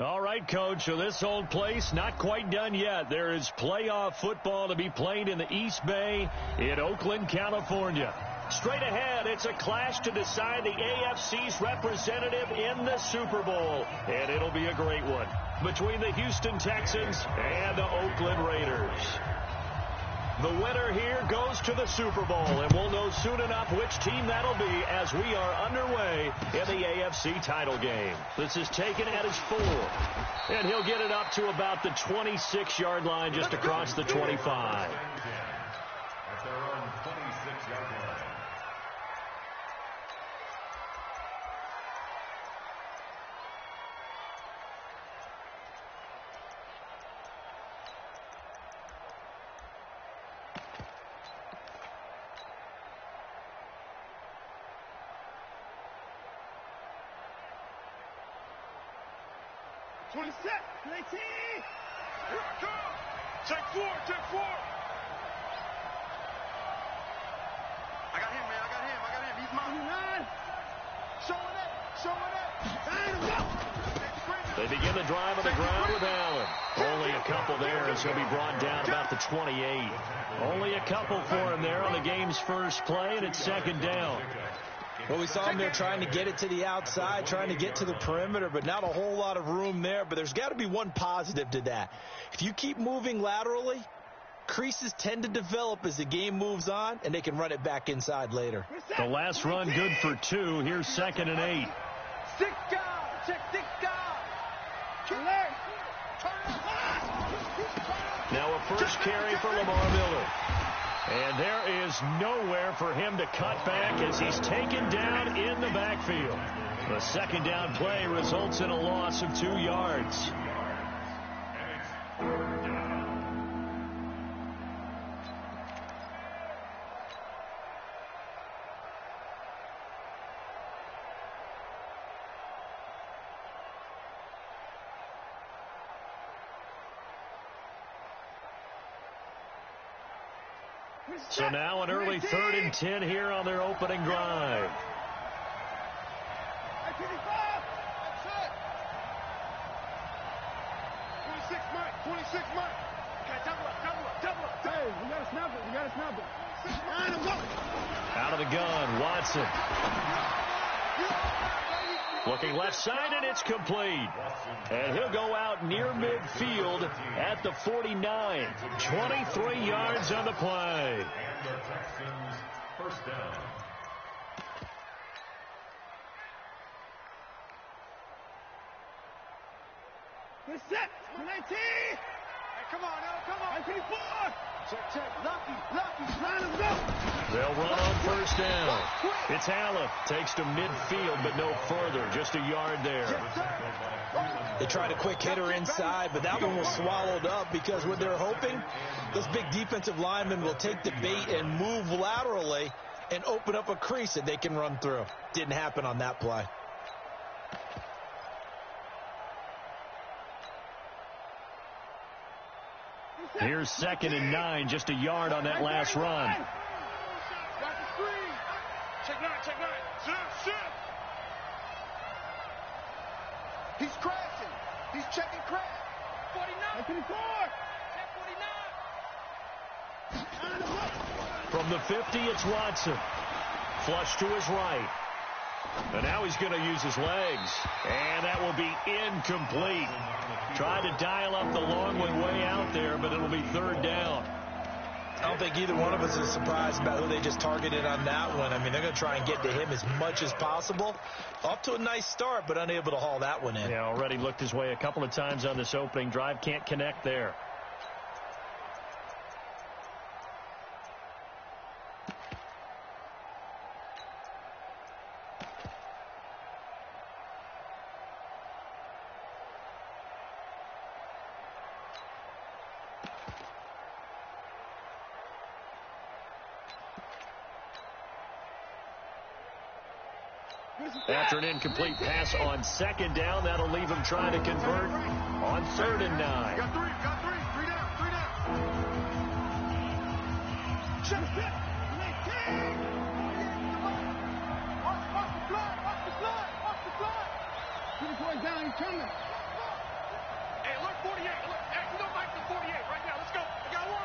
All right, Coach, so this old place not quite done yet. There is playoff football to be played in the East Bay in Oakland, California. Straight ahead, it's a clash to decide the AFC's representative in the Super Bowl. And it'll be a great one between the Houston Texans and the Oakland Raiders. The winner here goes to the Super Bowl, and we'll know soon enough which team that'll be as we are underway in the AFC title game. This is taken at his 4, and he'll get it up to about the 26-yard line just across the 25. At their own 26-yard line. Check 4. I got him, man. He's mine. Showing it. They begin the drive on the ground with Allen. Only a couple there as he'll be brought down about the 28. Only a couple for him there on the game's first play, and it's second down. Well, we saw him there trying to get it to the outside, trying to get to the perimeter, but not a whole lot of room there. But there's got to be one positive to that. If you keep moving laterally, creases tend to develop as the game moves on, and they can run it back inside later. The last run good for 2. Here's 2nd and 8. 6 guard. Check 6 guard. Now a first carry for Lamar Miller. And there is nowhere for him to cut back as he's taken down in the backfield. The second down play results in a loss of 2 yards. So now an early 3rd and 10 here on their opening drive. That's it. 26 Mike. Okay, double up. Hey, we got to snap it. Out of the gun, Watson. Looking left side, and it's complete. And he'll go out near midfield at the 49. 23 yards on the play. And the Texans first down. Good set. 19. Hey, come on. 24. Check. Lucky. Line him up. They'll run on first down. It's Allen. Takes to midfield, but no further. Just a yard there. They tried a quick hitter inside, but that one was swallowed up because what they're hoping, this big defensive lineman will take the bait and move laterally and open up a crease that they can run through. Didn't happen on that play. Here's 2nd and 9, just a yard on that last run. Got the screen. Check 9. Zip. He's crashing. He's checking crash. 49. 24. Check 49. From the 50, it's Watson. Flush to his right. And now he's going to use his legs. And that will be incomplete. Tried to dial up the long one way out there, but it'll be 3rd down. I don't think either one of us is surprised about who they just targeted on that one. I mean, they're going to try and get to him as much as possible. Off to a nice start, but unable to haul that one in. Yeah, already looked his way a couple of times on this opening drive. Can't connect there. After an incomplete pass on 2nd down, that'll leave him trying to convert on 3rd and 9. Got three. 3 down. Check. Off the fly. Keep his way down. He's coming. Look, 48. Look, hey, you don't like the 48 right now. Let's go. I got one.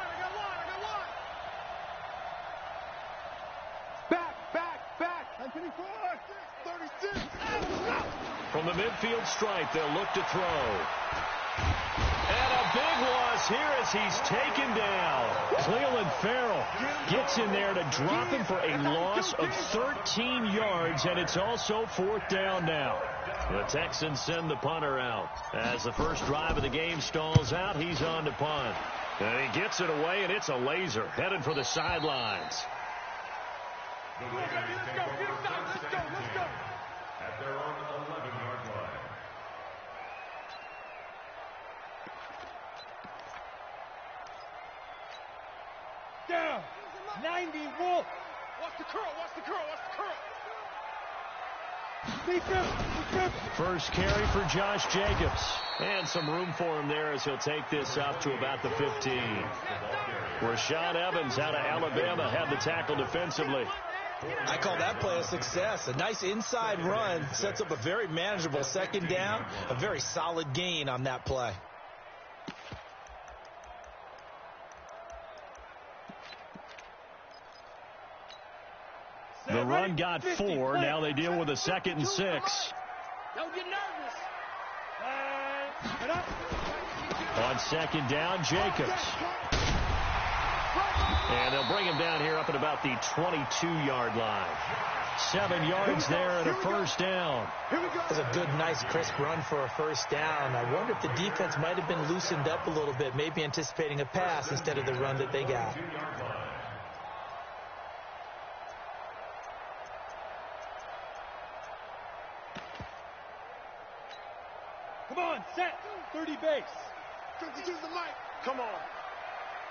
Back. 24. 36. From the midfield stripe, they'll look to throw. And a big loss here as he's taken down. Cleveland Farrell gets in there to drop him for a loss of 13 yards, and it's also 4th down now. The Texans send the punter out. As the first drive of the game stalls out, he's on to punt. And he gets it away, and it's a laser headed for the sidelines. Let's go. At their own 11-yard line. Down. 90, Wolf. Watch the curl. First carry for Josh Jacobs. And some room for him there as he'll take this up to about the 15. Rashad Evans out of Alabama had the tackle defensively. I call that play a success. A nice inside run sets up a very manageable 2nd down. A very solid gain on that play. The run got 4. Now they deal with a 2nd and 6. Don't get nervous. On 2nd down, Jacobs. And they'll bring him down here up at about the 22-yard line. 7 yards there and a 1st down. That's a good, nice, crisp run for a 1st down. I wonder if the defense might have been loosened up a little bit, maybe anticipating a pass instead of the run that they got. Come on, set. 30 base. 52's the mic. Come on.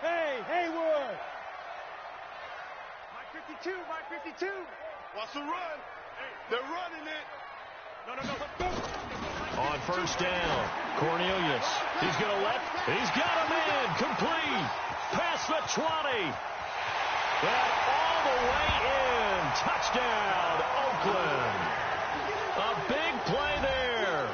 Hey, Hayward. Mike 52. Watch the run. Hey, they're running it. No. On 1st down, Cornelius. He's going to he's got a man. Complete. Past the 20. And all the way in. Touchdown, Oakland. A big play there.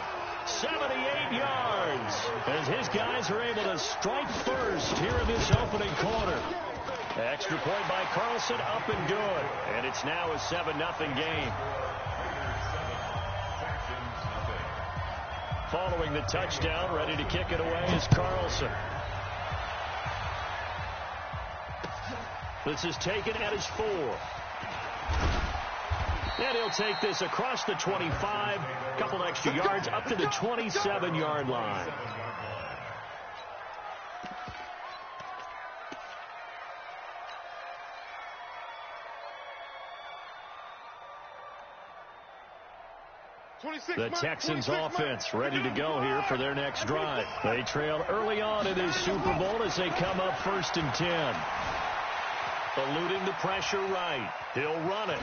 78 yards. As his guys are able to strike first here in this opening quarter. Extra point by Carlson, up and good. And it's now a 7-0 game. Following the touchdown, ready to kick it away is Carlson. This is taken at his 4. And he'll take this across the 25, couple extra yards up to the 27-yard line. The Texans offense ready to go here for their next drive. They trail early on in this Super Bowl as they come up 1st and 10. Eluding the pressure right. He'll run it.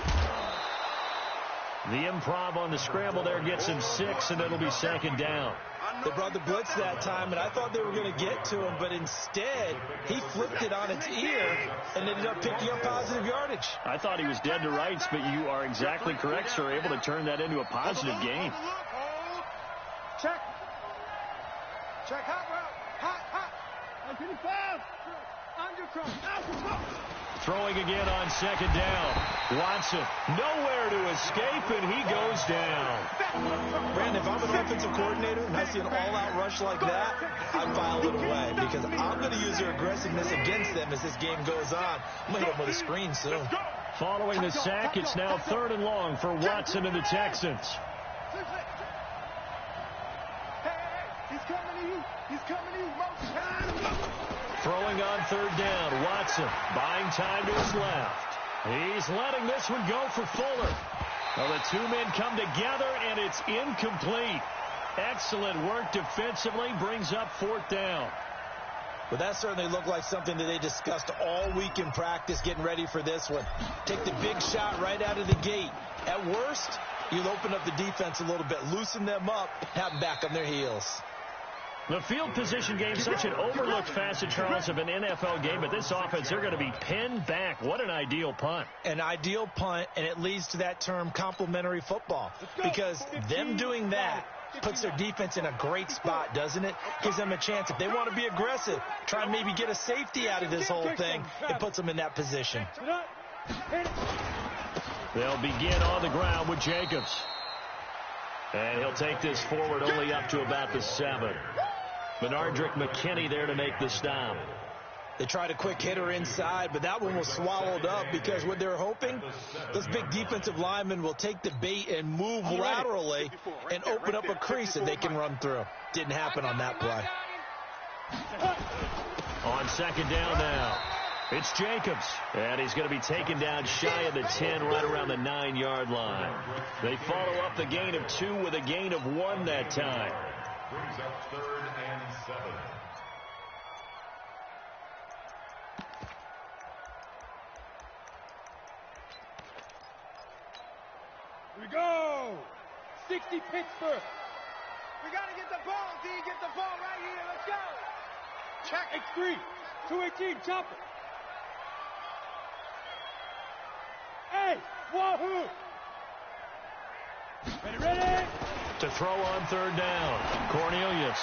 The improv on the scramble there gets him 6, and it'll be 2nd down. They brought the blitz that time, and I thought they were going to get to him, but instead he flipped it on its ear and ended up picking up positive yardage. I thought he was dead to rights, but you are exactly correct, sir. Able to turn that into a positive gain. Check hot route. Hot. 25. Throwing again on 2nd down. Watson nowhere to escape, and he goes down. Brandon, if I'm an offensive coordinator and I see an all-out rush like that, I file it away because I'm going to use their aggressiveness against them as this game goes on. I'm going to hit them with a screen soon. Following the sack, it's now 3rd and long for Watson and the Texans. He's coming to you. Throwing on 3rd down, Watson buying time to his left. He's letting this one go for Fuller. Well, the 2 men come together, and it's incomplete. Excellent work defensively, brings up 4th down. Well, that certainly looked like something that they discussed all week in practice getting ready for this one. Take the big shot right out of the gate. At worst, you'll open up the defense a little bit, loosen them up, have them back on their heels. The field position game, such an overlooked facet, Charles, of an NFL game, but this offense, they're going to be pinned back. What an ideal punt. An ideal punt, and it leads to that term complementary football, because them doing that Puts their defense in a great spot, doesn't it? Gives them a chance. If they want to be aggressive, try and maybe get a safety out of this whole thing, it puts them in that position. They'll begin on the ground with Jacobs. And he'll take this forward only up to about the 7. Benardrick McKinney there to make the stop. They tried a quick hitter inside, but that one was swallowed up because what they're hoping, those big defensive linemen will take the bait and move laterally and open up a crease that they can run through. Didn't happen on that play. On second down now, it's Jacobs. And he's going to be taken down shy of the 10, right around the 9-yard line. They follow up the gain of 2 with a gain of 1 that time. Brings up 3rd and 7. We go! 60 Pittsburgh. We got to get the ball, D. Get the ball right here. Let's go. Check. X3. 218. Chopper. Hey, wahoo! Ready? To throw on 3rd down. Cornelius.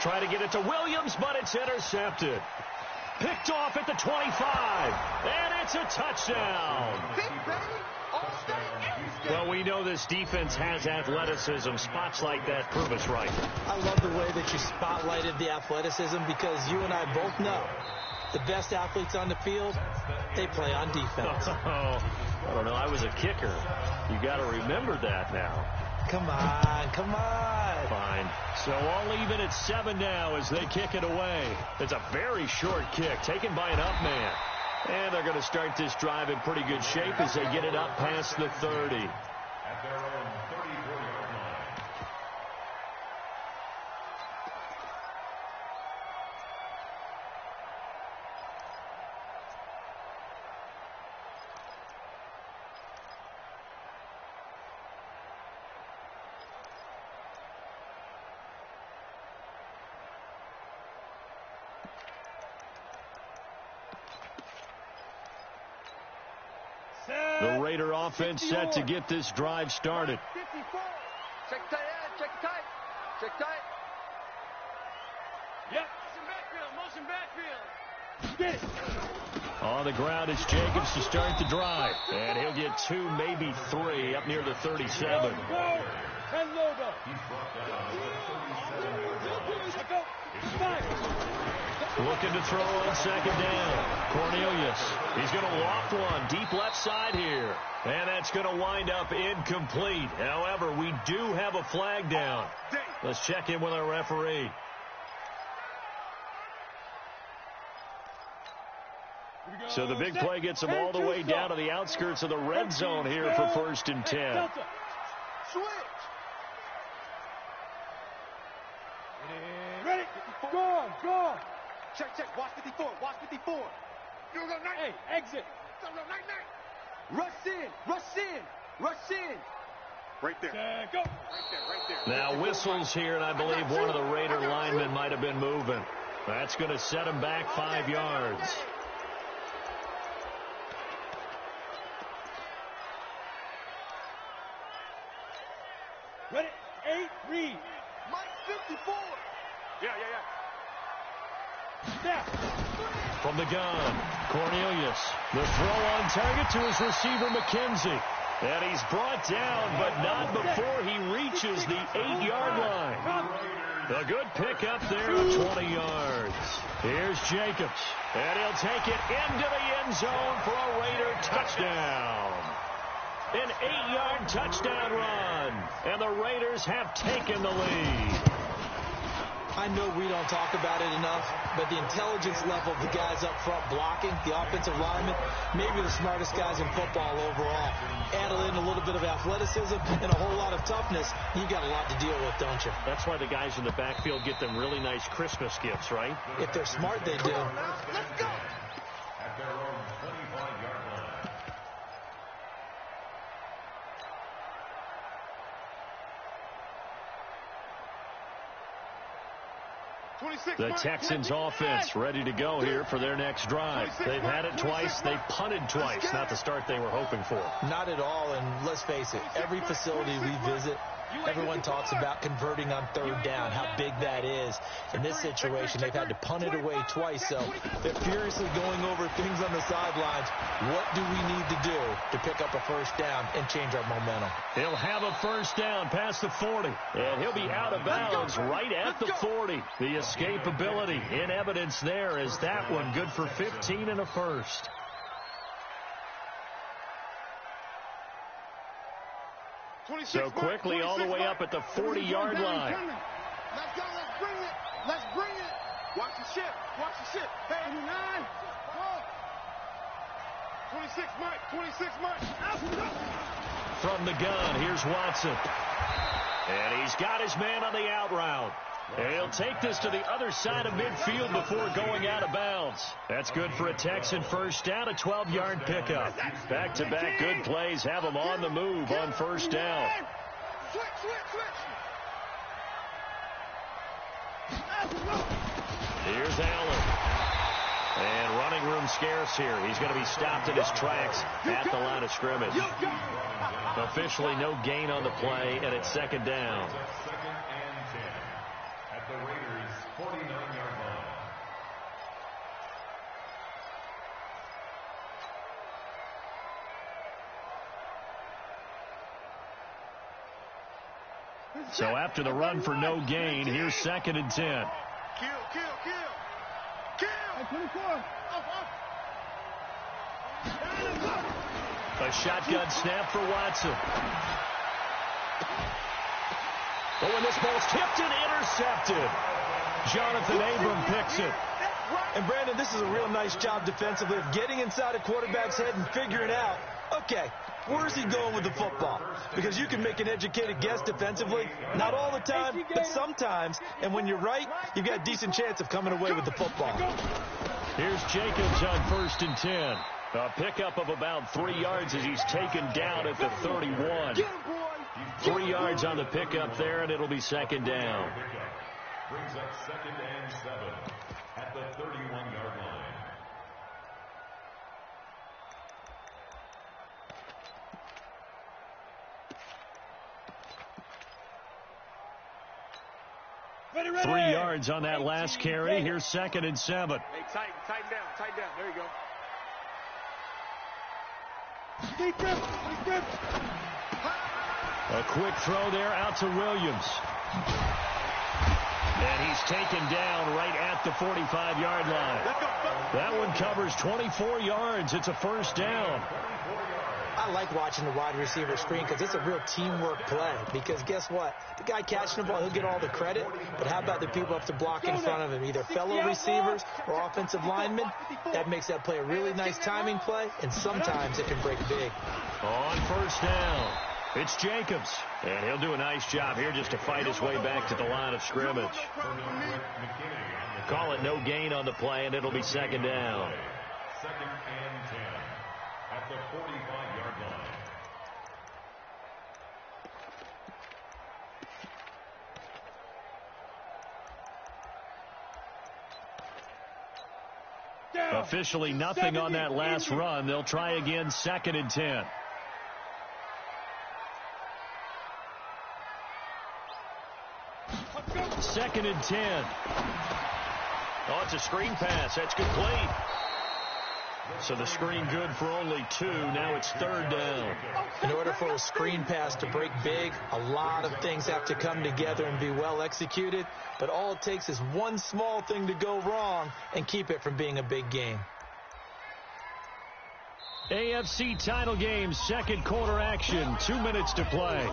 Try to get it to Williams, but it's intercepted. Picked off at the 25. And it's a touchdown. Well, we know this defense has athleticism. Spots like that prove us right. I love the way that you spotlighted the athleticism because you and I both know the best athletes on the field, they play on defense. I don't know. I was a kicker. You got to remember that now. Come on. Fine. So all even at 7 now as they kick it away. It's a very short kick taken by an up man. And they're going to start this drive in pretty good shape as they get it up past the 30. At their own 34-yard line. The Raider offense set to get this drive started. 54. Check tight. Check tight. Yep. Motion backfield. Get it. On the ground is Jacobs to start the drive. And he'll get 2, maybe 3 up near the 37. Go. 10 logo. Looking to throw on second down. Cornelius. He's going to loft one deep left side here. And that's going to wind up incomplete. However, we do have a flag down. Let's check in with our referee. So the big play gets them all the way down to the outskirts of the red zone here for 1st and 10. Switch. Ready. Go. Check. Watch 54. You go night. Hey, exit. Go night. Rush in. Right there. Go. Right there. Now whistles here, and I believe one of the Raider linemen might have been moving. That's going to set him back 5 yards. Ready. 8, read. Mike 54. Yeah. Snap. From the gun, Cornelius. The throw on target to his receiver, McKenzie. And he's brought down, but not before he reaches the 8-yard line. A good pick up there of 20 yards. Here's Jacobs. And he'll take it into the end zone for a Raider touchdown. An 8-yard touchdown run. And the Raiders have taken the lead. I know we don't talk about it enough, but the intelligence level of the guys up front blocking, the offensive linemen, maybe the smartest guys in football overall. Add in a little bit of athleticism and a whole lot of toughness, you got a lot to deal with, don't you? That's why the guys in the backfield get them really nice Christmas gifts, right? If they're smart, they do. Let's go. At their own 25-yard line. The Texans offense ready to go here for their next drive. They've had it twice. They've punted twice. Not the start they were hoping for. Not at all, and let's face it, every facility we visit, Everyone talks about converting on third down, how big that is. In this situation, they've had to punt it away twice, so they're furiously going over things on the sidelines. What do we need to do to pick up a first down and change our momentum? He'll have a first down past the 40, and he'll be out of bounds right at the 40. The escapability in evidence there is that one good for 15 and a first. So quickly all the way up at the 40-yard line. Let's go, let's bring it. Let's bring it. Watch the ship. Watch the ship. 39. 26, Mike. 26, Mike. From the gun, here's Watson. And he's got his man on the out route. He'll take this to the other side of midfield before going out of bounds. That's good for a Texan first down, a 12-yard pickup. Back-to-back good plays have them on the move on first down. Here's Allen. And running room scarce here. He's going to be stopped in his tracks at the line of scrimmage. Officially no gain on the play, and it's second down. The Raiders' 49-yard line. So after the run for no gain, here's second and 10. Kill. 24. A shotgun snap for Watson. Oh, and this ball's tipped and intercepted. Jonathan Abram picks it. And, Brandon, this is a real nice job defensively of getting inside a quarterback's head and figuring out, okay, where's he going with the football? Because you can make an educated guess defensively, not all the time, but sometimes. And when you're right, you've got a decent chance of coming away with the football. Here's Jacobs on first and 10. A pickup of about 3 yards as he's taken down at the 31. 3 yards on the pickup there, and it'll be second down. Brings up second and 7 at the 31-yard line. Ready. 3 yards on that last carry. Here's second and 7. Hey, tighten down. There you go. Deep grip. A quick throw there out to Williams. And he's taken down right at the 45-yard line. That one covers 24 yards. It's a first down. I like watching the wide receiver screen because it's a real teamwork play. Because guess what? The guy catching the ball, he'll get all the credit. But how about the people up to block in front of him? Either fellow receivers or offensive linemen. That makes that play a really nice timing play. And sometimes it can break big. On first down, it's Jacobs. And he'll do a nice job here just to fight his way back to the line of scrimmage. Call it no gain on the play, and it'll be second down. Second and 10 at the 45-yard line. Officially nothing on that last run. They'll try again, second and 10. Second and 10. Oh, it's a screen pass. That's complete. So the screen good for only 2. Now it's third down. In order for a screen pass to break big, a lot of things have to come together and be well executed. But all it takes is one small thing to go wrong and keep it from being a big game. AFC title game, second quarter action. 2 minutes to play.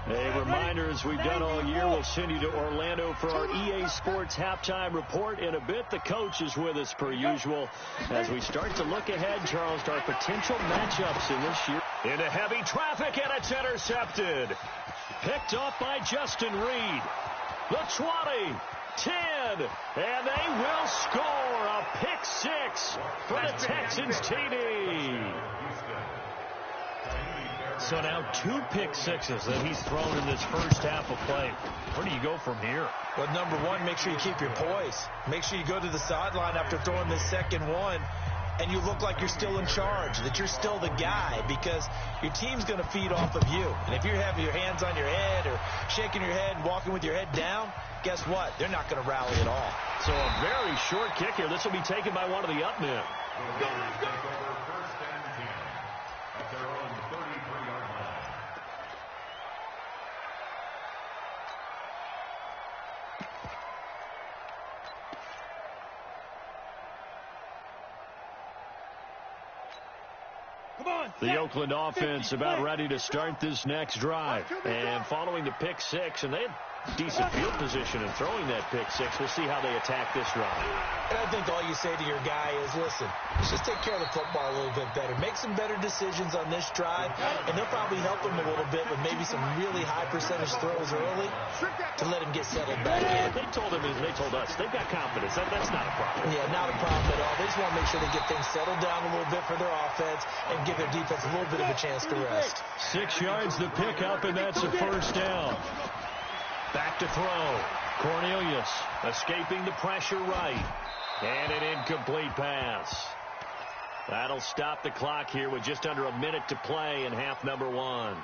A reminder, as we've done all year, we'll send you to Orlando for our EA Sports halftime report. In a bit, the coach is with us per usual as we start to look ahead, Charles, to our potential matchups in this year. Into heavy traffic, and it's intercepted. Picked off by Justin Reed. The 20, 10, and they will score a pick 6 for the Texans TD. So now 2 pick sixes that he's thrown in this first half of play. Where do you go from here? Well, number one, make sure you keep your poise. Make sure you go to the sideline after throwing this second one, and you look like you're still in charge, that you're still the guy, because your team's going to feed off of you. And if you're having your hands on your head or shaking your head and walking with your head down, guess what? They're not going to rally at all. So a very short kick here. This will be taken by one of the up men. The Oakland offense about ready to start this next drive. And following the pick six, and they had decent field position in throwing that pick six. We'll see how they attack this drive. And I think all you say to your guy is, listen, let's just take care of the football a little bit better. Make some better decisions on this drive, and they'll probably help him a little bit with maybe some really high percentage throws early to let him get settled back in. They told him, they told us, they've got confidence. That's not a problem. Yeah, not a problem at all. They just want to make sure they get things settled down a little bit for their offense and give their defense a little bit of a chance to rest. 6 yards to pick up, and that's a first down. Back to throw. Cornelius escaping the pressure right. And an incomplete pass. That'll stop the clock here with just under a minute to play in half number one.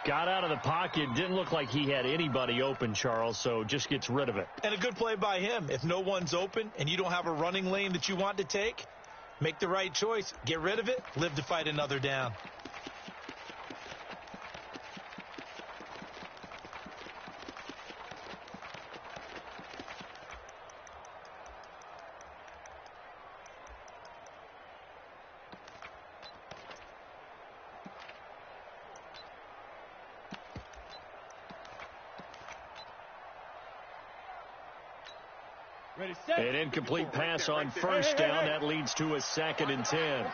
Got out of the pocket. Didn't look like he had anybody open, Charles, so just gets rid of it. And a good play by him. If no one's open and you don't have a running lane that you want to take, make the right choice. Get rid of it. Live to fight another down. An incomplete pass on first down. That leads to a 2nd and 10.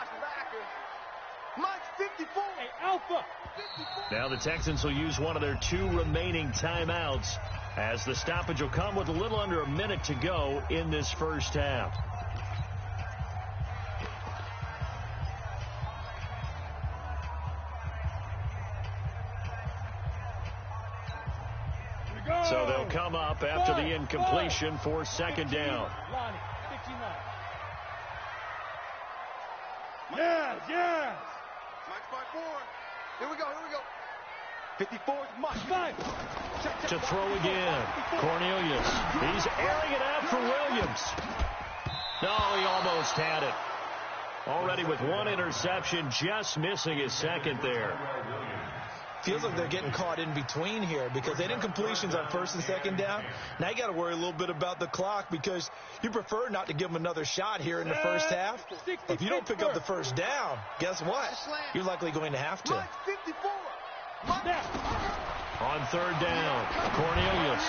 Now the Texans will use one of their 2 remaining timeouts, as the stoppage will come with a little under a minute to go in this first half. So they'll come up after the incompletion for 2nd down. Yes. Here we go. 54 is Mike. To throw again. Cornelius. He's airing it out for Williams. No, he almost had it. Already with 1 interception, just missing his 2nd there. Feels like they're getting caught in between here because they didn't completions on 1st and 2nd down. Now you got to worry a little bit about the clock because you prefer not to give them another shot here in the first half. If you don't pick up the first down, guess what? You're likely going to have to. On 3rd down, Cornelius.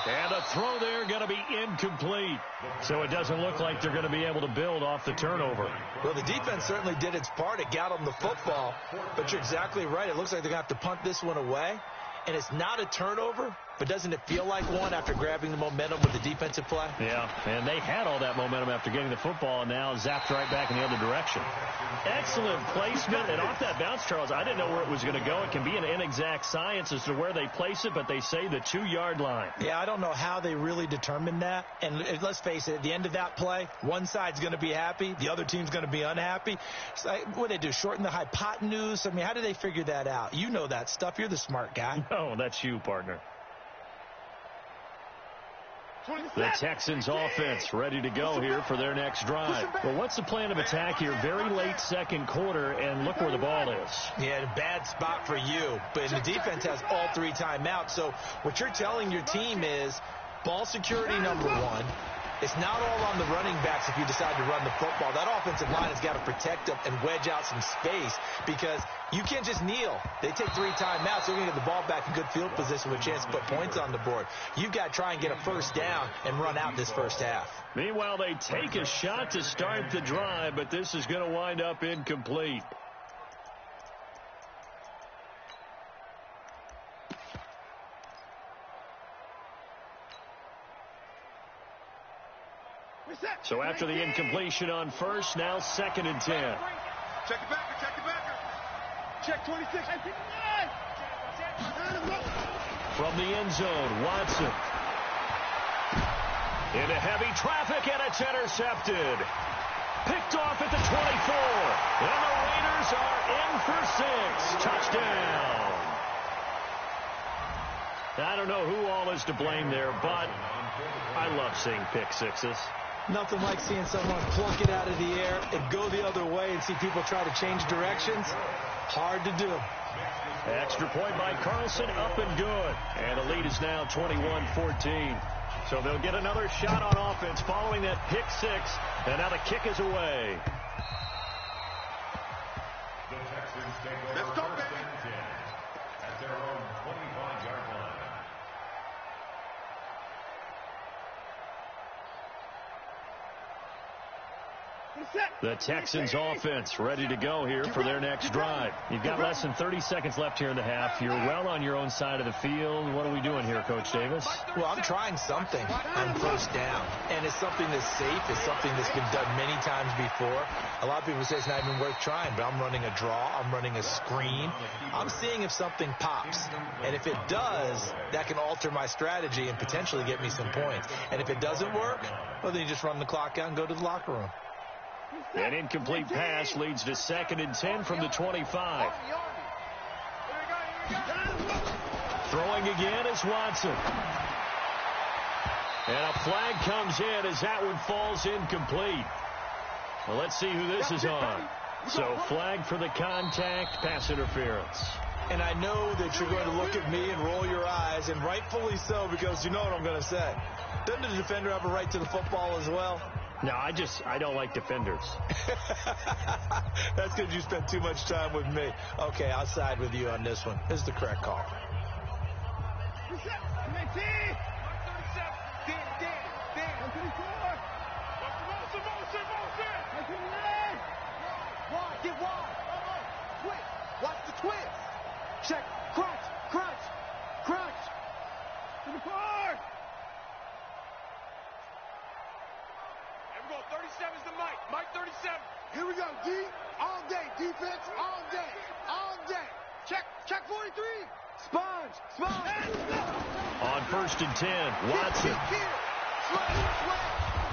And a throw there going to be incomplete. So it doesn't look like they're going to be able to build off the turnover. Well, the defense certainly did its part. It got them the football. But you're exactly right. It looks like they're going to have to punt this one away. And it's not a turnover, but doesn't it feel like one after grabbing the momentum with the defensive play? Yeah, and they had all that momentum after getting the football, and now zapped right back in the other direction. Excellent placement, and off that bounce, Charles, I didn't know where it was going to go. It can be an inexact science as to where they place it, but they say the 2-yard line. Yeah, I don't know how they really determined that. And let's face it, at the end of that play, one side's going to be happy, the other team's going to be unhappy. So, what did they do, shorten the hypotenuse? I mean, how did they figure that out? You know that stuff. You're the smart guy. Oh, that's you, partner. The Texans offense ready to go here for their next drive. Well, what's the plan of attack here? Very late 2nd quarter, and look where the ball is. Yeah, a bad spot for you. But the defense has all 3 timeouts. So what you're telling your team is ball security number 1. It's not all on the running backs if you decide to run the football. That offensive line has got to protect them and wedge out some space because you can't just kneel. They take 3 timeouts. They're going to get the ball back in good field position with a chance to put points on the board. You've got to try and get a first down and run out this first half. Meanwhile, they take a shot to start the drive, but this is going to wind up incomplete. So after the incompletion on first, now 2nd and 10. Check the backer. Check 26. From the end zone, Watson Into heavy traffic, and it's intercepted. Picked off at the 24. And the Raiders are in for 6. Touchdown. I don't know who all is to blame there, but I love seeing pick sixes. Nothing like seeing someone plunk it out of the air and go the other way and see people try to change directions. Hard to do. Extra point by Carlson, up and good. And the lead is now 21-14. So they'll get another shot on offense following that pick six. And now the kick is away. The Texans take over first and 10 at their own 25-yard line. The Texans offense ready to go here for their next drive. You've got less than 30 seconds left here in the half. You're well on your own side of the field. What are we doing here, Coach Davis? Well, I'm trying something on first down, and it's something that's safe. It's something that's been done many times before. A lot of people say it's not even worth trying, but I'm running a draw. I'm running a screen. I'm seeing if something pops, and if it does, that can alter my strategy and potentially get me some points. And if it doesn't work, well, then you just run the clock out and go to the locker room. An incomplete pass leads to 2nd and 10 from the 25. Throwing again is Watson. And a flag comes in as that one falls incomplete. Well, let's see who this is on. So flag for the contact, pass interference. And I know that you're going to look at me and roll your eyes, and rightfully so, because you know what I'm going to say. Doesn't the defender have a right to the football as well? No, I don't like defenders. That's because you spent too much time with me. Okay, I'll side with you on this one. This is the correct call. Get wide. Quick. Watch the twist. Check. Crunch. Crunch. Crunch. To the car. 37 is the Mike. Mike 37. Here we go, D. All day. Defense all day. All day. Check. Check 43. Sponge. Sponge. On 1st and 10, Watson.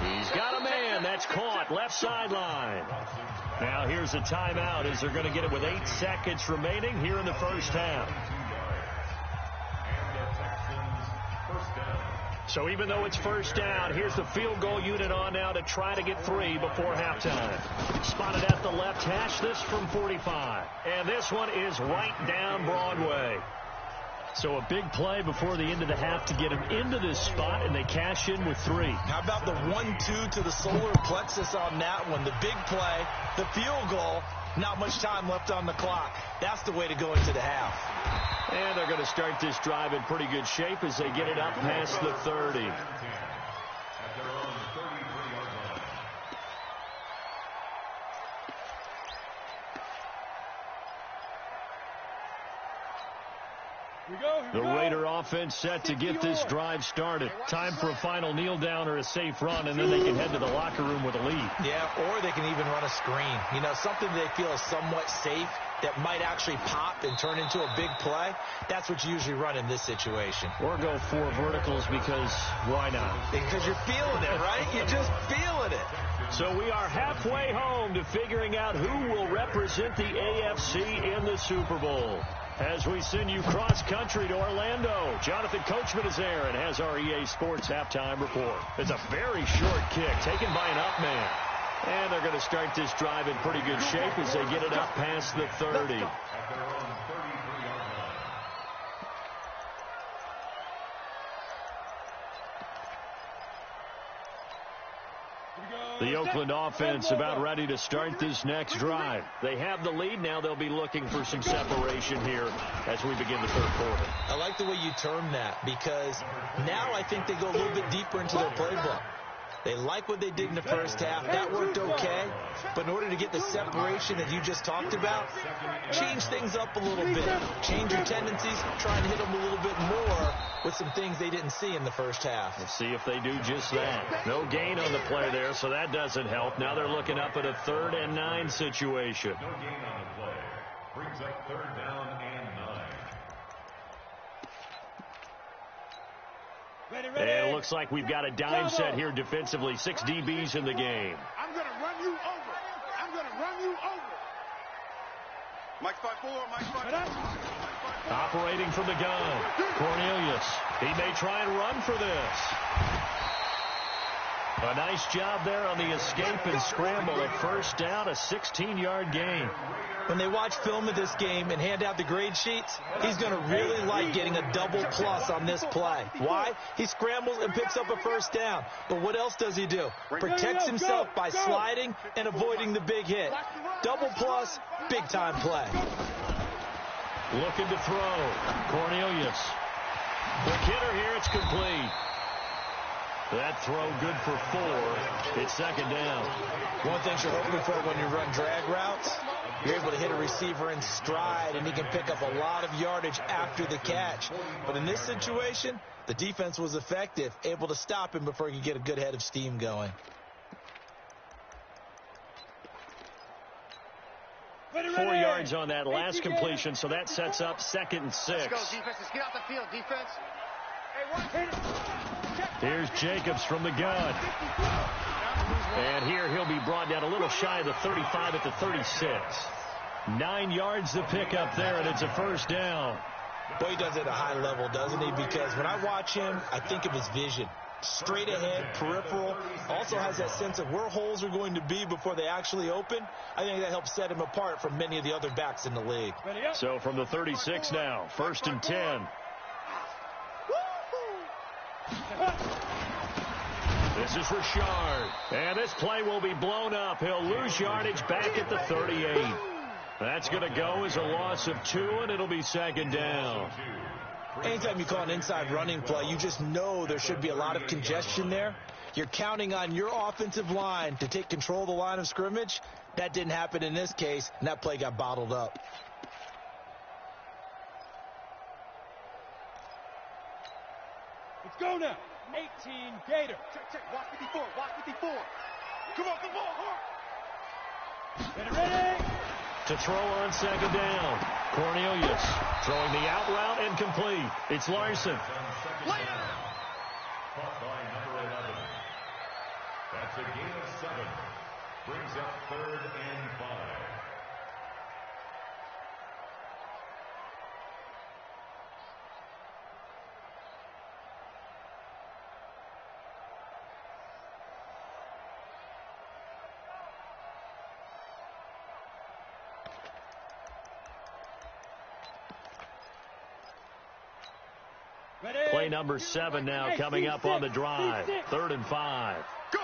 He's got a man. That's caught. Left sideline. Now here's a timeout as they're going to get it with 8 seconds remaining here in the first half. So even though it's first down, here's the field goal unit on now to try to get 3 before halftime. Spotted at the left hash, this from 45. And this one is right down Broadway. So a big play before the end of the half to get him into this spot, and they cash in with 3. How about the 1-2 to the solar plexus on that one? The big play, the field goal, not much time left on the clock. That's the way to go into the half. And they're going to start this drive in pretty good shape as they get it up past the 30. The Raider offense set to get this drive started. Time for a final kneel down or a safe run, and then they can head to the locker room with a lead. Yeah, or they can even run a screen. You know, something they feel is somewhat safe that might actually pop and turn into a big play. That's what you usually run in this situation. Or go 4 verticals because why not? Because you're feeling it, right? You're just feeling it. So we are halfway home to figuring out who will represent the AFC in the Super Bowl. As we send you cross-country to Orlando, Jonathan Coachman is there and has our EA Sports halftime report. It's a very short kick taken by an up man. And they're going to start this drive in pretty good shape as they get it up past the 30. The Oakland offense about ready to start this next drive. They have the lead. Now they'll be looking for some separation here as we begin the third quarter. I like the way you term that because now I think they go a little bit deeper into their playbook. They like what they did in the first half. That worked okay. But in order to get the separation that you just talked about, change things up a little bit. Change your tendencies. Try and hit them a little bit more with some things they didn't see in the first half. Let's see if they do just that. No gain on the play there, so that doesn't help. Now they're looking up at a 3rd and 9 situation. No gain on the play. Brings up 3rd down and 9. And it looks like we've got a dime set here defensively. 6 DBs in the game. I'm going to run you over. I'm going to run you over. Mike's 5-4. Mike's 5-4. Operating from the gun. Cornelius. He may try and run for this. A nice job there on the escape and scramble at first down, a 16-yard gain. When they watch film of this game and hand out the grade sheets, he's going to really like getting a double plus on this play. Why? He scrambles and picks up a first down. But what else does he do? Protects himself by sliding and avoiding the big hit. Double plus, big-time play. Looking to throw. Cornelius. The hitter here, it's complete. That throw good for 4. It's second down. One thing you're hoping for when you run drag routes, you're able to hit a receiver in stride, and he can pick up a lot of yardage after the catch. But in this situation, the defense was effective, able to stop him before he could get a good head of steam going. 4 yards on that last completion, so that sets up 2nd and 6. Let's go, defense. Let's get out the field, defense. Here's Jacobs from the gun. And here he'll be brought down a little shy of the 35 at the 36. 9 yards to pick up there, and it's a first down. Well, he does it at a high level, doesn't he? Because when I watch him, I think of his vision. Straight ahead, peripheral. Also has that sense of where holes are going to be before they actually open. I think that helps set him apart from many of the other backs in the league. So from the 36 now, 1st and 10. This is Richard. And this play will be blown up. He'll lose yardage back at the 38. That's going to go as a loss of 2, and it'll be second down. Anytime you call an inside running play, you just know there should be a lot of congestion there. You're counting on your offensive line to take control of the line of scrimmage. That didn't happen in this case, and that play got bottled up. Let's go now. 18, Gator. Check. Watch 54. Watch 54. Come on, come on, hard. Get it ready. To throw on second down. Cornelius throwing the out route and complete. It's Larson. Caught by number 11. That's a gain of 7. Brings up 3rd and 5. Play number 7 now coming up on the drive. 3rd and 5. Go.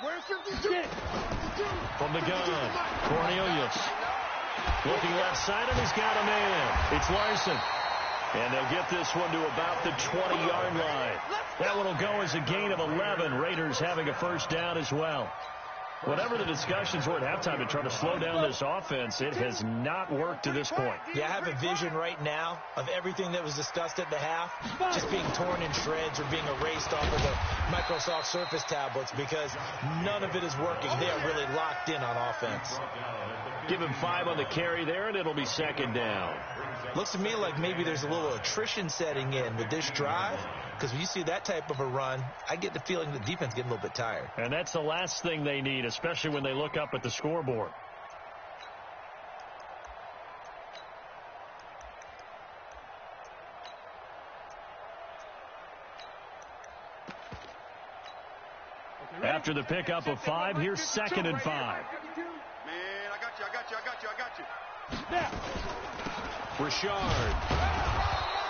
Where's 52? From the gun, Cornelius. Looking left side, and he's got a man. It's Larson. And they'll get this one to about the 20-yard line. That one will go as a gain of 11. Raiders having a first down as well. Whatever the discussions were at halftime to try to slow down this offense, it has not worked to this point. Yeah, I have a vision right now of everything that was discussed at the half just being torn in shreds or being erased off of the Microsoft Surface tablets because none of it is working. They are really locked in on offense. Give him 5 on the carry there, and it'll be second down. Looks to me like maybe there's a little attrition setting in with this drive, because when you see that type of a run, I get the feeling the defense getting a little bit tired. And that's the last thing they need, especially when they look up at the scoreboard. After the pickup of 5, here's 2nd and 5. Man, I got you. Richard.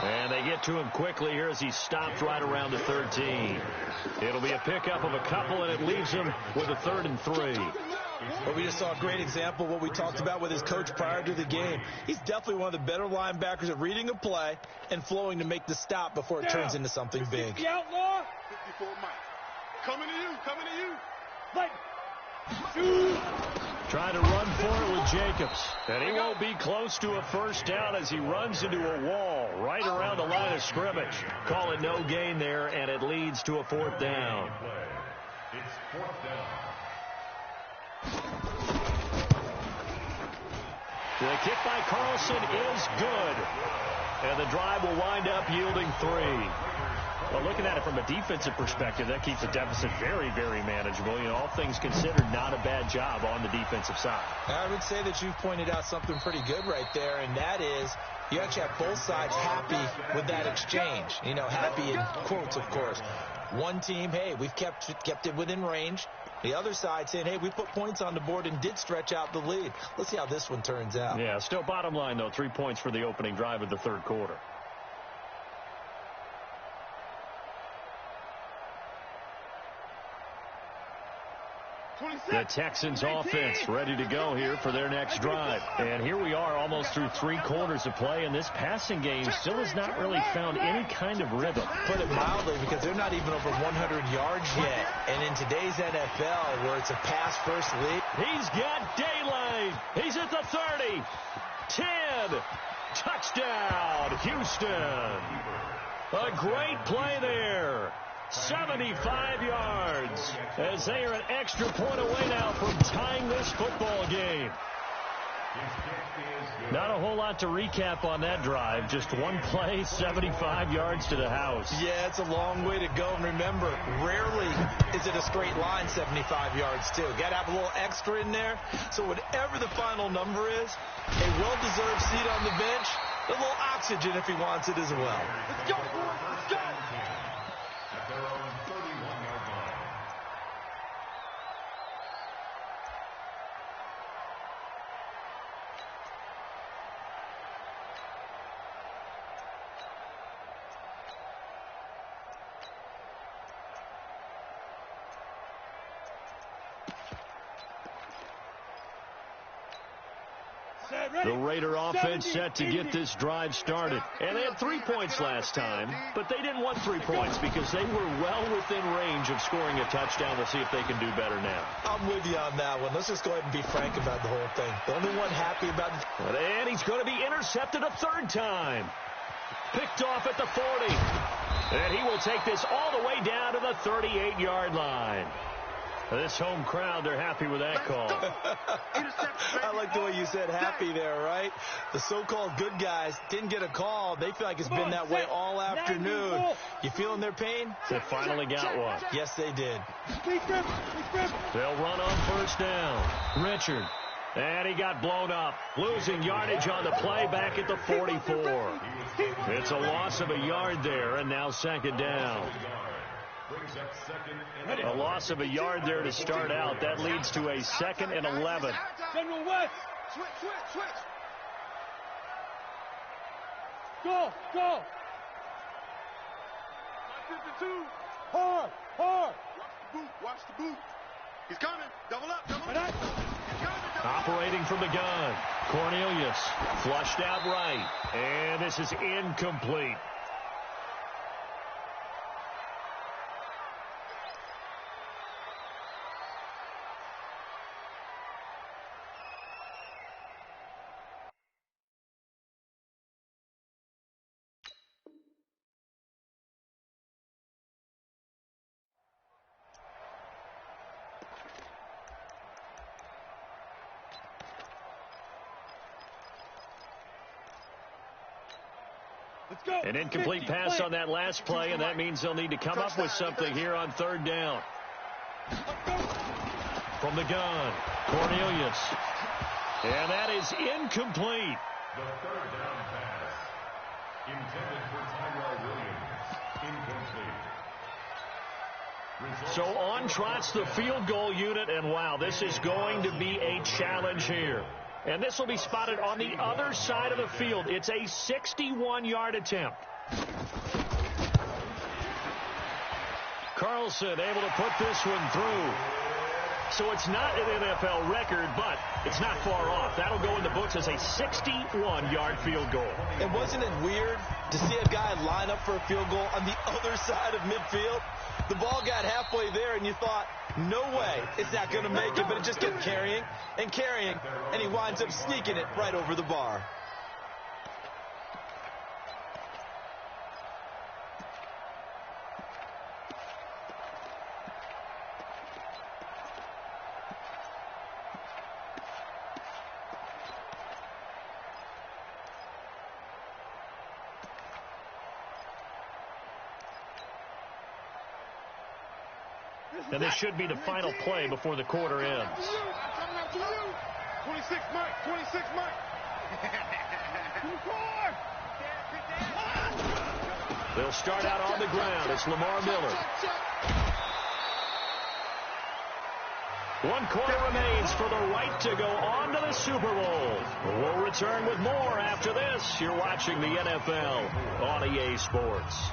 And they get to him quickly here as he stopped right around the 13. It'll be a pickup of a couple, and it leaves him with a 3rd and 3. Well, we just saw a great example of what we talked about with his coach prior to the game. He's definitely one of the better linebackers at reading a play and flowing to make the stop before it turns into something big. The outlaw. 54 Mike. Coming to you. Like. Trying to run for it with Jacobs. And he won't be close to a first down as he runs into a wall right around the line of scrimmage. Call it no gain there, and it leads to a 4th down. It's 4th down. The kick by Carlson is good. And the drive will wind up yielding 3. Well, looking at it from a defensive perspective, that keeps the deficit very, very manageable. You know, all things considered, not a bad job on the defensive side. I would say that you've pointed out something pretty good right there, and that is you actually have both sides happy with that exchange. You know, happy in quotes, of course. One team, hey, we've kept it within range. The other side saying, hey, we put points on the board and did stretch out the lead. Let's see how this one turns out. Yeah, still bottom line, though, 3 points for the opening drive of the third quarter. The Texans offense ready to go here for their next drive. And here we are almost through 3 quarters of play, and this passing game still has not really found any kind of rhythm. Put it mildly, because they're not even over 100 yards yet. And in today's NFL, where it's a pass-first league. He's got daylight. He's at the 30. 10. Touchdown, Houston. A great play there. 75 yards as they are an extra point away now from tying this football game. Not a whole lot to recap on that drive. Just one play, 75 yards to the house. Yeah, it's a long way to go. And remember, rarely is it a straight line 75 yards, too. Got to have a little extra in there. So whatever the final number is, a well-deserved seat on the bench, a little oxygen if he wants it as well. Let's go, boys. Let's go. At their own 31-yard line. The Raider offense set to get this drive started. And they had 3 points last time, but they didn't want 3 points because they were well within range of scoring a touchdown. We'll see if they can do better now. I'm with you on that one. Let's just go ahead and be frank about the whole thing. The only one happy about it. And he's going to be intercepted a 3rd time. Picked off at the 40. And he will take this all the way down to the 38-yard line. This home crowd, they're happy with that call. I like the way you said happy there, right? The so-called good guys didn't get a call. They feel like it's been that way all afternoon. You feeling their pain? They finally got one. Yes, they did. They'll run on 1st down. Richard. And he got blown up. Losing yardage on the play back at the 44. It's a loss of a yard there, and now 2nd down. A loss of a yard there to start out. That leads to a 2nd and 11. General West. Switch. Go. 52. Hard. Watch the boot. He's coming. Double up. Operating from the gun. Cornelius flushed out right. And this is incomplete. An incomplete pass on that last play, and that means they'll need to come up with something here on 3rd down. From the gun, Cornelius. And that is incomplete. The 3rd down pass intended for Tyrell Williams. Incomplete. So on trots the field goal unit, and wow, this is going to be a challenge here. And this will be spotted on the other side of the field. It's a 61-yard attempt. Carlson able to put this one through. So it's not an NFL record, but it's not far off. That'll go in the books as a 61-yard field goal. And wasn't it weird to see a guy line up for a field goal on the other side of midfield? The ball got halfway there, and you thought, no way, it's not going to make it, but it just kept carrying, and he winds up sneaking it right over the bar. And this should be the final play before the quarter ends. 26, Mike. 26, Mike. 24. They'll start out on the ground. It's Lamar Miller. 1 quarter remains for the right to go on to the Super Bowl. We'll return with more after this. You're watching the NFL on EA Sports.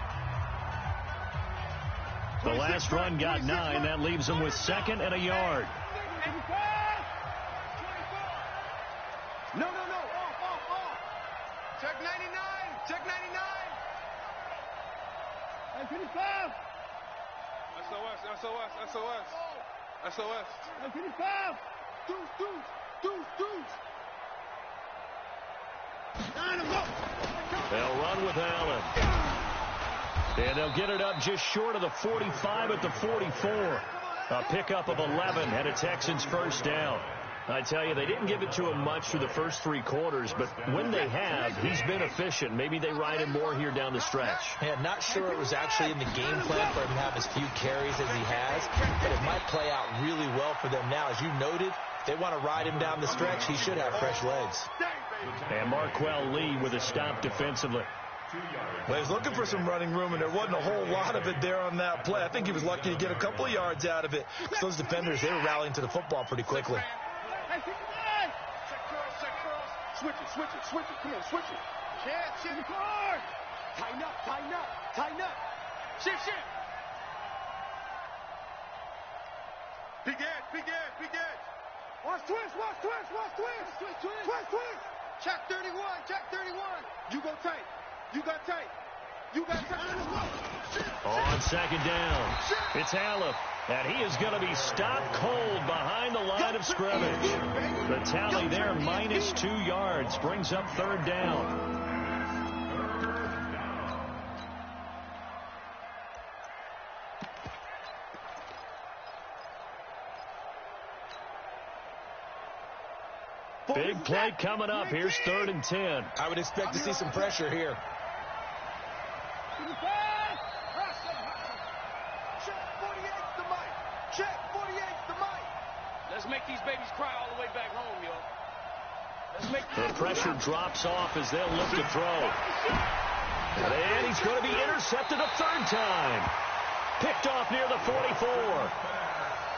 The last run got 9. That leaves them with 2nd and a yard. No. Off. Check 99. Check 99. 55. SOS. 55. Deuce. They'll run with Allen. And they'll get it up just short of the 45 at the 44. A pickup of 11 and a Texans first down. I tell you, they didn't give it to him much through the first 3 quarters, but when they have, he's been efficient. Maybe they ride him more here down the stretch. Yeah, not sure it was actually in the game plan for him to have as few carries as he has, but it might play out really well for them now. As you noted, they want to ride him down the stretch. He should have fresh legs. And Marquell Lee with a stop defensively. Well, he was looking for some running room, and there wasn't a whole lot of it there on that play. I think he was lucky to get a couple of yards out of it. Those defenders, they were rallying to the football pretty quickly. Check curls. Switch it. Come on, switch it. Shift. Tighten up. Shift. Big edge. Watch twist. Check 31. You go tight. You got tight. On 2nd down, it's Allen, and he is going to be stopped cold behind the line of scrimmage. The tally there, -2 yards, brings up 3rd down. Big play coming up. Here's 3rd and 10. I would expect to see some pressure here. Check 48's the mic. Let's make these babies cry all the way back home, yo. The pressure drops off as they'll look to throw. And he's going to be intercepted a 3rd time. Picked off near the 44.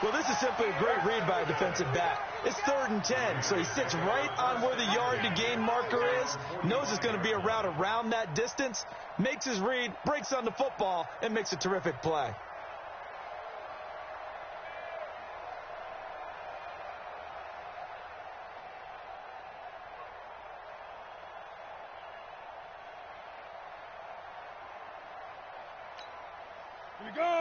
Well, this is simply a great read by a defensive back. It's 3rd and 10, so he sits right on where the yard-to-gain marker is, knows it's going to be a route around that distance, makes his read, breaks on the football, and makes a terrific play.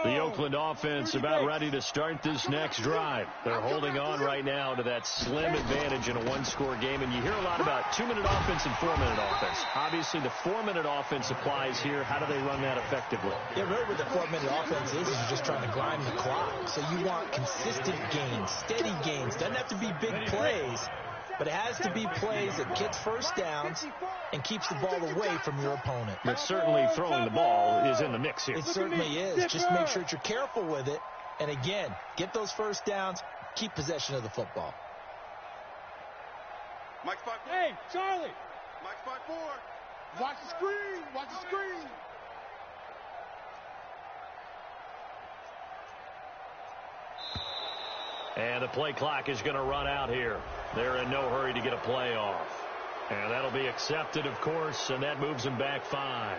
The Oakland offense about ready to start this next drive. They're holding on right now to that slim advantage in a 1-score game. And you hear a lot about 2-minute offense and 4-minute offense. Obviously, the 4-minute offense applies here. How do they run that effectively? Yeah, really what the 4-minute offense is you're just trying to grind the clock. So you want consistent gains, steady gains. Doesn't have to be big plays, but it has to be plays that gets first downs and keeps the ball away from your opponent. But certainly throwing the ball is in the mix here. It certainly is. Just make sure that you're careful with it. And again, get those first downs, keep possession of the football. Mike's 5-4. Hey, Charlie. Mike's 5-4. Watch the screen. And the play clock is going to run out here. They're in no hurry to get a play off. And that'll be accepted, of course, and that moves them back 5.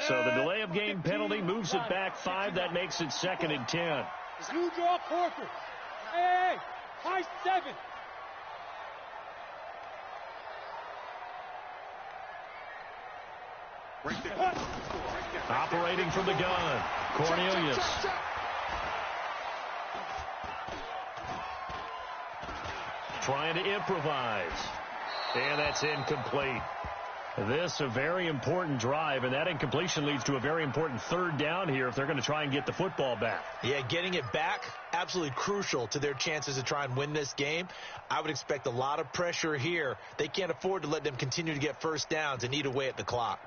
So the delay of game penalty moves it back 5. That makes it 2nd and 10. It's new draw Corker. Hey, high 7. Operating from the gun, Cornelius. Trying to improvise. And that's incomplete. This a very important drive, and that incompletion leads to a very important third down here if they're going to try and get the football back. Yeah, getting it back, absolutely crucial to their chances to try and win this game. I would expect a lot of pressure here. They can't afford to let them continue to get first downs and eat away at the clock.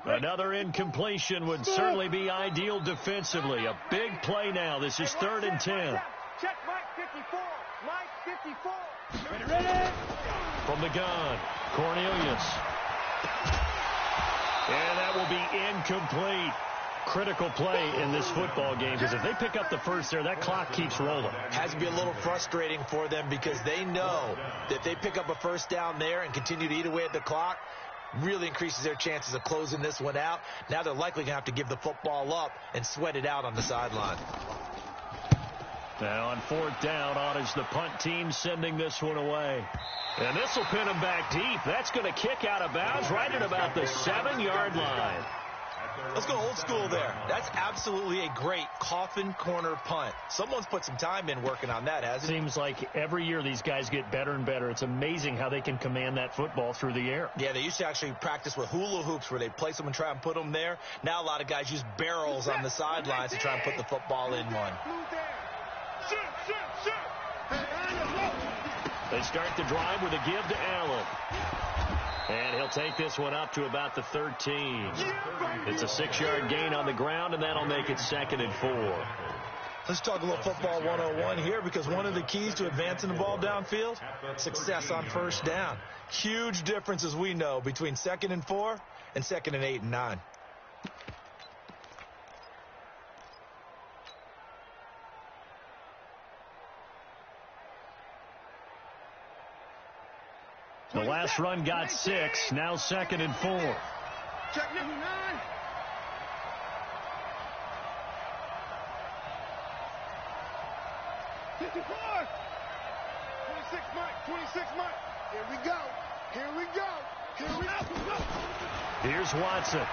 Another incompletion would certainly be ideal defensively. A big play now. This is 3rd and 10. Check Mike 54. Mike 54. Ready? From the gun, Cornelius. And that will be incomplete. Critical play in this football game, because if they pick up the first there, that clock keeps rolling. Has to be a little frustrating for them because they know that if they pick up a first down there and continue to eat away at the clock, really increases their chances of closing this one out. Now they're likely going to have to give the football up and sweat it out on the sideline. Now on 4th down, on is the punt team sending this one away. And this will pin him back deep. That's going to kick out of bounds right at about the 7-yard line. Let's go old school there. That's absolutely a great coffin corner punt. Someone's put some time in working on that, hasn't it? Seems like every year these guys get better and better. It's amazing how they can command that football through the air. Yeah, they used to actually practice with hula hoops where they'd place them and try and put them there. Now a lot of guys use barrels on the sidelines to try and put the football in one. They start the drive with a give to Allen. And he'll take this one up to about the 13. It's a 6-yard gain on the ground, and that'll make it 2nd and 4. Let's talk a little football 101 here, because one of the keys to advancing the ball downfield, success on first down. Huge difference, as we know, between 2nd and 4 and 2nd and 8 and 9. The last run got 6. Now 2nd and 4. Check number 9. 54. 26 Mike. 26 Mike. Here we go. Here we go. Here we go. Here's Watson.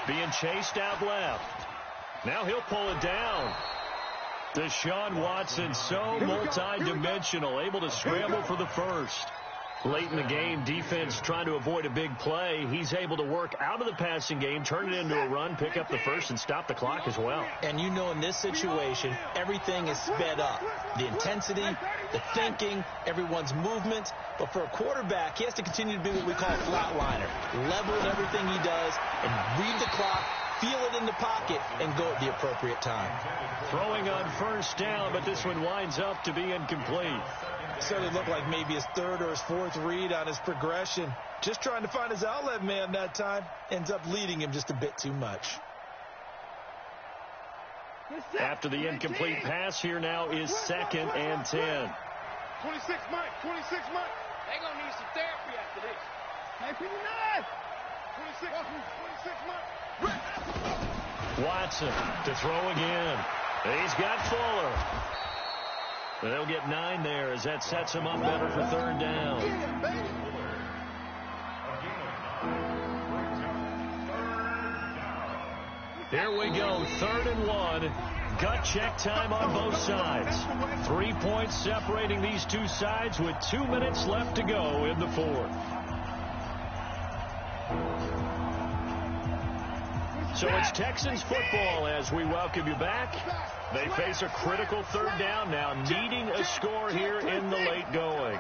Being chased out left. Now he'll pull it down. Deshaun Watson, so multi-dimensional, able to scramble for the first. Late in the game, defense trying to avoid a big play. He's able to work out of the passing game, turn it into a run, pick up the first, and stop the clock as well. And you know, in this situation, everything is sped up. The intensity, the thinking, everyone's movement. But for a quarterback, he has to continue to be what we call a flatliner. Level in everything he does and read the clock, feel it in the pocket, and go at the appropriate time. Throwing on first down, but this one winds up to be incomplete. Certainly looked like maybe his 3rd or his 4th read on his progression. Just trying to find his outlet man that time. Ends up leading him just a bit too much. After the incomplete pass, here now is 2nd and 10. 26 Mike. 26 Mike. They're going to need some therapy after this. Hey, 59. 26 Mike. Watson to throw again. He's got Fuller. They'll get 9 there as that sets him up better for 3rd down. Here we go, 3rd and 1. Gut check time on both sides. 3 points separating these two sides with 2 minutes left to go in the 4th. So it's Texans football as we welcome you back. They face a critical 3rd down now, needing a score here in the late going.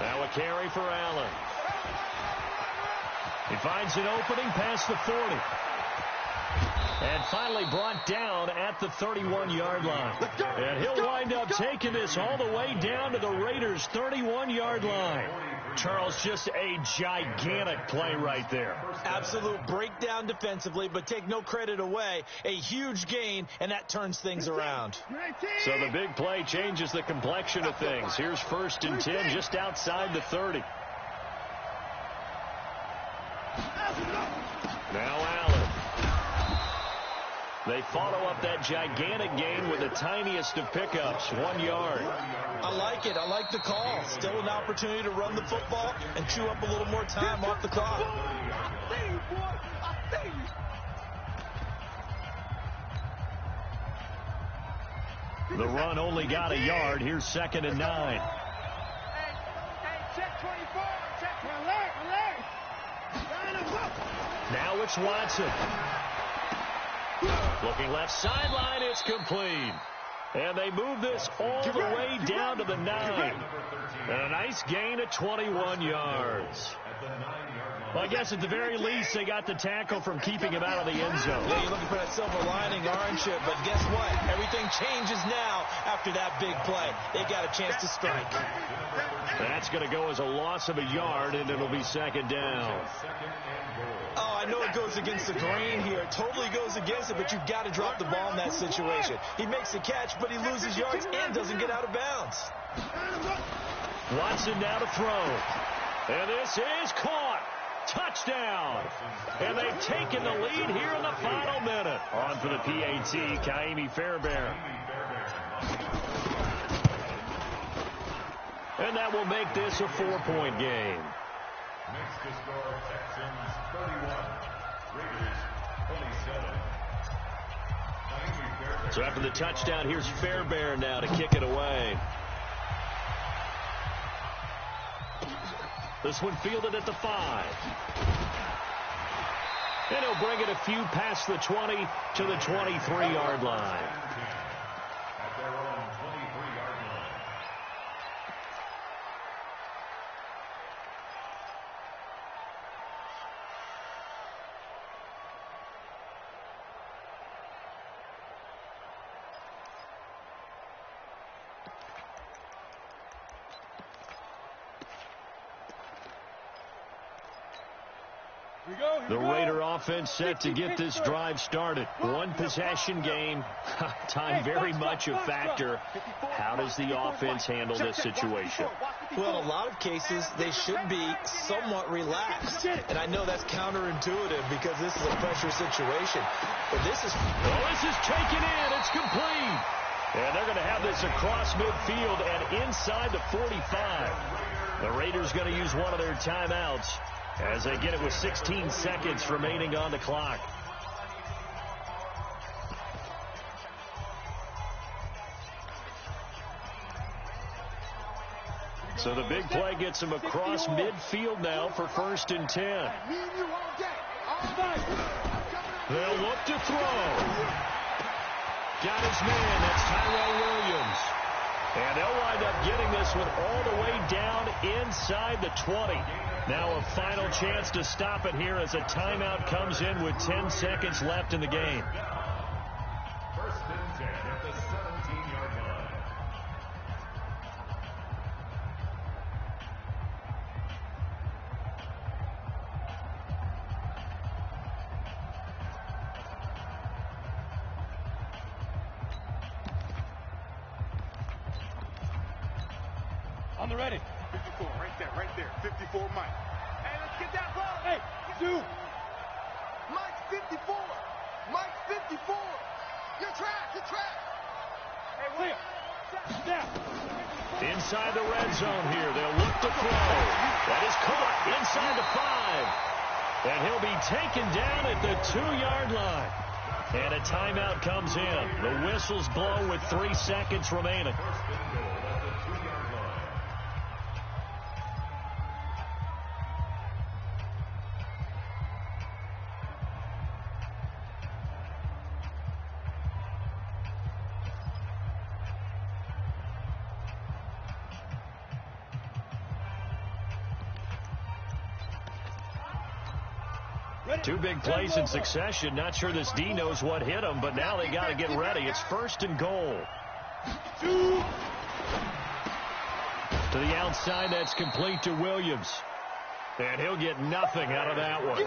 Now a carry for Allen. He finds an opening past the 40. And finally brought down at the 31-yard line. And he'll wind up taking this all the way down to the Raiders' 31-yard line. Charles, just a gigantic play right there. Absolute breakdown defensively, but take no credit away. A huge gain, and that turns things around. So the big play changes the complexion of things. Here's 1st and 10 just outside the 30. Now Allen. They follow up that gigantic gain with the tiniest of pickups, 1 yard. I like it. I like the call. Still an opportunity to run the football and chew up a little more time off the clock. The run only got a yard. Here's 2nd and 9. Hey, check 24. Check. Relax. Line him up. Now it's Watson. Looking left sideline. It's complete. And they move this all the way down to the 9. And a nice gain of 21 yards. Well, I guess at the very least, they got the tackle from keeping him out of the end zone. Yeah, you're looking for that silver lining, aren't you? But guess what? Everything changes now after that big play. They got a chance to strike. That's going to go as a loss of a yard, and it'll be 2nd down. Oh, I know it goes against the grain here. It totally goes against it, but you've got to drop the ball in that situation. He makes the catch, but he loses yards and doesn't get out of bounds. Watson now to throw. And this is caught. Touchdown. And they've taken the lead here in the final minute. On for the PAT, Kaimi Fairbairn. And that will make this a 4-point game. Next to score, Texans 31, Raiders 27. So after the touchdown, here's Fairbairn now to kick it away. This one fielded at the 5. And he'll bring it a few past the 20 to the 23-yard line. At their own 23-yard line. The Raider offense set to get this drive started. One possession game. Time very much a factor. How does the offense handle this situation? Well, in a lot of cases, they should be somewhat relaxed. And I know that's counterintuitive because this is a pressure situation. But this is taken in. It's complete. And they're going to have this across midfield and inside the 45. The Raiders going to use one of their timeouts as they get it with 16 seconds remaining on the clock. So the big play gets him across midfield now for 1st and 10. They'll look to throw. Got his man. That's Tyrell Williams. And they'll wind up getting this one all the way down inside the 20. Now a final chance to stop it here as a timeout comes in with 10 seconds left in the game. 1st and 10 at the 17-yard line. On the ready. 54, right there. 54, Mike. Hey, let's get that ball. Hey, dude. Mike's 54. Mike's 54. Your track. Hey, William. Snap. Inside the red zone here. They'll look to throw. That is caught inside the 5. And he'll be taken down at the 2-yard line. And a timeout comes in. The whistles blow with 3 seconds remaining. 1st and goal at the 2-yard line. Two big plays in succession. Not sure this D knows what hit him, but now they got to get ready. It's 1st and goal. To the outside, that's complete to Williams. And he'll get nothing out of that one.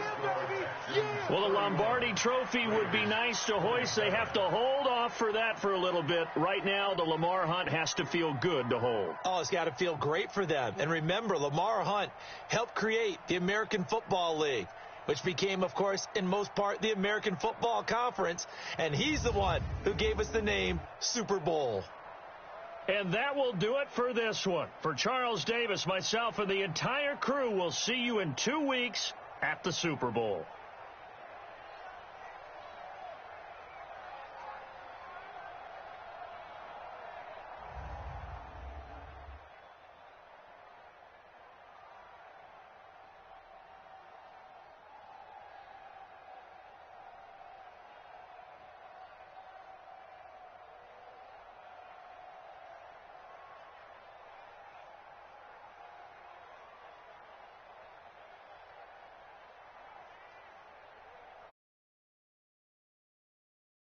Well, the Lombardi Trophy would be nice to hoist. They have to hold off for that for a little bit. Right now, the Lamar Hunt has to feel good to hold. Oh, it's got to feel great for them. And remember, Lamar Hunt helped create the American Football League, which became, of course, in most part, the American Football Conference. And he's the one who gave us the name Super Bowl. And that will do it for this one. For Charles Davis, myself, and the entire crew, we'll see you in 2 weeks at the Super Bowl.